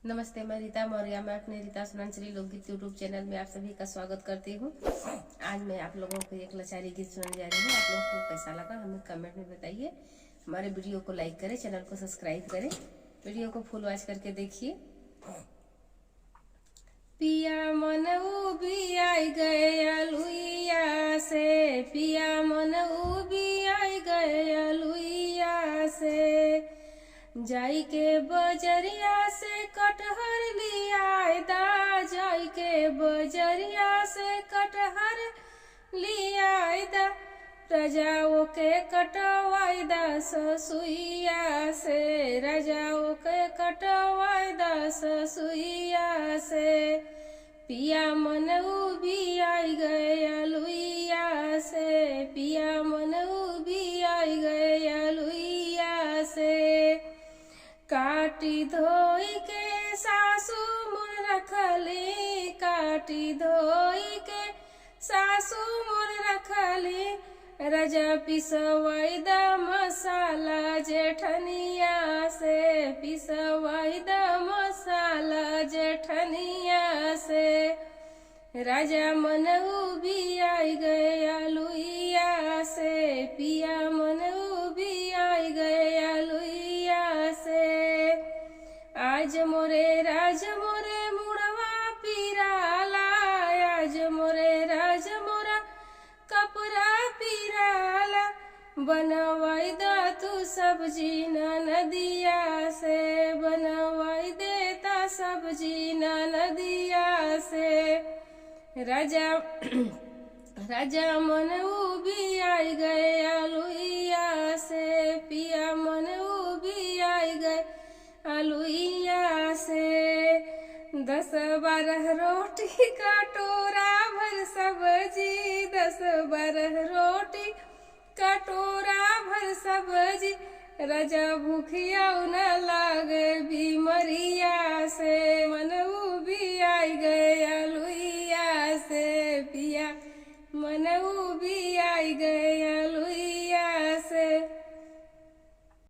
नमस्ते, मैं रीता मौर्य। मैं अपने रीता सुनांचली लोकगीत यूट्यूब चैनल में आप सभी का स्वागत करती हूँ। आज मैं आप लोगों को एक लाचारी गीत सुनाने जा रही हूँ। आप लोगों को कैसा लगा हमें कमेंट में बताइए। हमारे वीडियो को लाइक करें, चैनल को सब्सक्राइब करें, वीडियो को फुल वॉच करके देखिए। पिया मन भी आई गए लुइया से, पिया मन भी आई गए लुइया से, जाई के बजरिया से कटहर लिया दा, जाई के बजरिया से कटहर लिया दा, रजाओ के कटवाई दा ससुइया से, रजाओ के कटवाई दा ससुइया से, पिया मन भी आई गए लुइया से, पिया मन भी आई गए लुइया से, काटी धोई के सासू मोर रखली, काटी धोई के सासू मोर रखली, रजा पिसवाई द मसाला जेठनिया से, पिसवाई द मसाला जेठनिया से, राजा मन भी आई गया लुइया से, पिया मन भी आई गया लुइया से, आज मोरे राज मोरे मुड़वा पीराला, आज मोरे राज मोरा कपड़ा पीराला, बनवाई दा तू सब्जी नदिया से, बनवाई देता सब्जी नदिया से, राजा राजा मन भी आई गए लुइया से, पिया मन भी आई गए लुइया से, 10-12 रोटी कटोरा भर सब्जी, 10-12 रोटी कटोरा भर सब्जी, राजा भूखिया न लागे बीमरिया से, मन भी आई गया लुइया से, पिया मन भी आई गए